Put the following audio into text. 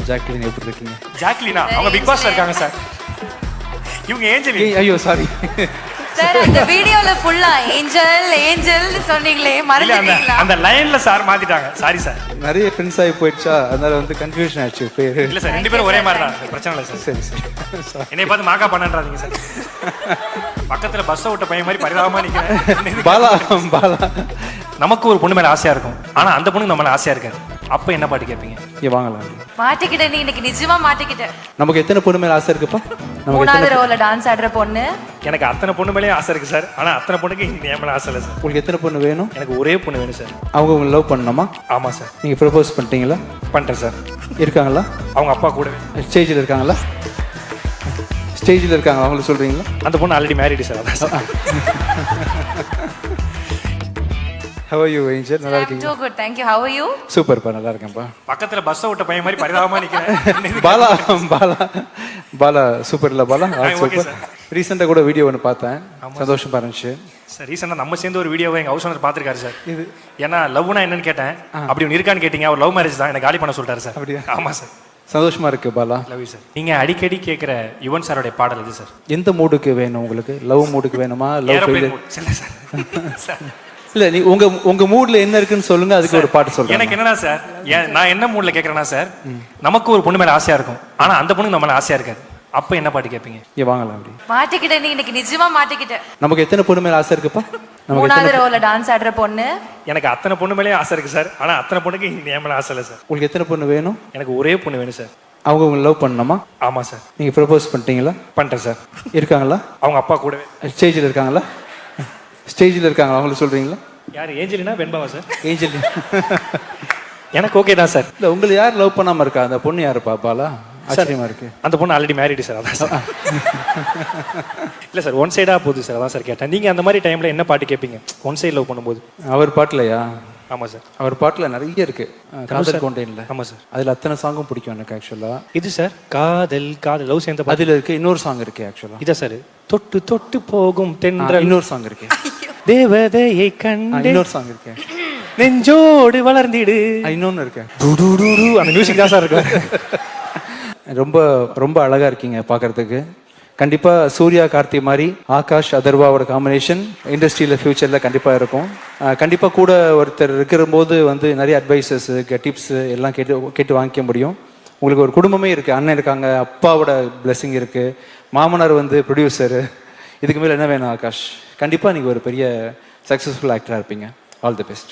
Jacqueline எப்படி இருக்கீங்க? ஜாக்லினா அவங்க பிக் பாஸ்ல இருக்காங்க சார். இவங்க ஏஞ்சலி. ஐயோ சாரி சார், அந்த வீடியோல ஃபுல்லா ஏஞ்சல் ஏஞ்சல் சொன்னீங்களே, மறந்துட்டீங்களா? அந்த லைன்ல சார் மாத்திட்டாங்க. Sorry sir. நிறைய ஃப்ரெண்ட்ஸ் ஆகி போயிடுச்சா, அதனால வந்து கன்ஃபியூஷன் ஆச்சு பேரு. இல்ல சார், ரெண்டு பேரும் ஒரே மாதிரி தான், பிரச்சனை இல்லை சார். சரி சரி. என்னை பார்த்து மாக்கா பண்ணாதீங்க சார். பக்கத்துல பஸ் விட்ட பையன் மாதிரி பரிதாபமா நிக்கிறேன். பாலா பாலா நமக்கு ஒரு பொண்ணு மேல ஆசையா இருக்கும், ஆனா அந்த பொண்ணுக்கு நம்ம மேல ஆசையா இருக்காது. அப்ப என்ன பாட்டு கேட்பீங்க? இங்க வாங்கலாம். மாட்டிக்கிட்ட நீ இன்னைக்கு நிஜமா மாட்டிக்கிட்ட. நமக்கு எத்தனை பொண்ணு மேல ஆசை இருக்குப்பா? மூணாவது ரோல டான்ஸ் ஆடுற பொண்ணு. எனக்கு அத்தனை பொண்ணு மேலேயும் ஆசை இருக்கு சார், ஆனா அத்தனை பொண்ணுக்கு என் மேல ஆசை இல்லை சார். உங்களுக்கு எத்தனை பொண்ணு வேணும்? எனக்கு ஒரே பொண்ணு வேணும் சார். அவங்க உங்களை லவ் பண்ணணுமா? ஆமா சார். நீங்க ப்ரப்போஸ் பண்ணிட்டீங்களா? பண்ணிட்டேன் சார். இருக்காங்களா? அவங்க அப்பா கூட ஸ்டேஜில் இருக்காங்களா? ஸ்டேஜில் இருக்காங்க, அவங்கள சொல்றீங்களா? அந்த பொண்ணு ஆல்ரெடி மேரிடு சார். அதான் sir. How are you, Angel? நல்லா இருக்கீங்க? I'm too good, thank you. How are you? சூப்பர்ப்பா, நல்லா இருக்கேன்ப்பா. பக்கத்துல பஸ் விட்ட பையன் மாதிரி பரிதாபமா நிக்கிறேன். பாலா பாலா பாலா சூப்பர் இல்ல பாலா? Okay super. சார். ரீசெண்டா கூட வீடியோ ஒன்று பார்த்தேன், சந்தோஷமா இருந்துச்சு. சார் ரீசெண்டா நம்ம சேர்ந்து ஒரு வீடியோவை எங்க ஹவுஸ் ஓனர் பார்த்திருக்காரு சார். இது ஏன்னா லவ்னா என்னன்னு கேட்டேன், அப்படி ஒன்று இருக்கான்னு கேட்டீங்க. அவர் லவ் மேரேஜ் தான், எனக்கு காலி பண்ண சொல்லிட்டாரு சார். அப்படியா? ஆமா சார். சந்தோஷமா இருக்கு பாலா. Love you sir. நீங்க அடிக்கடி கேட்குற யுவன் சாரோட பாடல் இது சார். எந்த மூடுக்கு வேணும் உங்களுக்கு? லவ் மூடுக்கு வேணுமா? Love aeroplane failure? மூட். இல்ல சார். சார் இல்ல, நீ உங்க மூட்ல என்ன இருக்குன்னு சொல்லுங்க, அதுக்கு ஒரு பாட்டு சொல்லுங்க. எனக்கு என்னன்னா சார், நான் என்ன மூட்ல கேட்கறேன்னா சார், நமக்கு ஒரு பொண்ணு மேல ஆசையா இருக்கும், ஆனா அந்த பொண்ணுக்கு நம்ம மேல ஆசையா இருக்காது. அப்ப என்ன பாட்டு கேட்பீங்க? இங்க வாங்கலாம். அப்படி மாட்டிக்கிட்ட நீ இன்னைக்கு நிஜமா மாட்டிக்கிட்ட. நமக்கு எத்தனை பொண்ணு மேல ஆசை இருக்குப்பா? நமக்கு மூணாவது எத்தனை ரோல டான்ஸ் ஆடுற பொண்ணு. எனக்கு அத்தனை பொண்ணு மேலேயும் ஆசை இருக்கு சார், ஆனா அத்தனை பொண்ணுக்கு என் மேல ஆசை இல்லை சார். உங்களுக்கு எத்தனை பொண்ணு வேணும்? எனக்கு ஒரே பொண்ணு வேணும் சார். அவங்க உங்களை லவ் பண்ணணுமா? ஆமா சார். நீங்க ப்ரப்போஸ் பண்ணிட்டீங்களா? பண்ணிட்டேன் சார். இருக்காங்களா? அவங்க அப்பா கூடவே. ஸ்டேஜில் இருக்காங்களா? ஸ்டேஜில் இருக்காங்க, அவங்கள சொல்றீங்களா? யார்? ஏஞ்சலினா வெண்பாவா சார்? ஏஞ்சல். எனக்கு ஓகே தான் சார். இல்ல, உங்களை யார் லவ் பண்ணாம இருக்கா? அந்த பொண்ணு யாருப்பா பாலா? ஆச்சரியமா இருக்கு. அந்த பொண்ணு ஆல்ரெடி மேரிடு சார். அதான் சார். இல்ல சார், ஒன் சைடா போகுது சார். அதான் சார் கேட்டேன். நீங்க அந்த மாதிரி டைம்ல என்ன பாட்டு கேட்பீங்க ஒன் சைடு லவ் பண்ணும்போது? அவர் பாட்டுலையா? ஆமா சார். அவர் பாட்டுல நிறைய இருக்கு. காதல் கொண்டேன்ல. ஆமா சார். அதுல அத்தனை சாங்கும் பிடிக்கும் எனக்கு ஆக்சுவலா. இது சார் காதல் காதல் லவ் சேர்ந்த பாட்டு. அதுல இருக்கு இன்னொரு சாங் இருக்கு ஆக்சுவலா. இதா சார், தொட்டு தொட்டு போகும் தென்றல். இன்னொரு சாங் இருக்கு. தேவதையை கண்டு இன்னொரு சாங் இருக்கு. நெஞ்சோடு வளர்ந்திடு. இன்னொன்னு இருக்கு. அந்த மியூசிக் தான் சார் இருக்கு. ரொம்ப ரொம்ப அழகா இருக்கீங்க பாக்குறதுக்கு. கண்டிப்பா சூர்யா கார்த்தி மாதிரி ஆகாஷ் அதர்வாவோட காம்பினேஷன் இண்டஸ்ட்ரியில ஃபியூச்சர்ல கண்டிப்பா இருக்கும். கண்டிப்பா கூட ஒருத்தர் இருக்கிற போது வந்து நிறைய அட்வைசஸ் டிப்ஸ் எல்லாம் கேட்டு வாங்கிக்க முடியும். உங்களுக்கு ஒரு குடும்பமே இருக்கு, அண்ணன் இருக்காங்க, அப்பாவோட பிளெஸிங் இருக்கு, மாமனார் வந்து ப்ரொடியூசரு. இதுக்கு மேல என்ன வேணும் ஆகாஷ்? கண்டிப்பா நீங்க ஒரு பெரிய சக்சஸ்ஃபுல் ஆக்டரா இருப்பீங்க. All the best.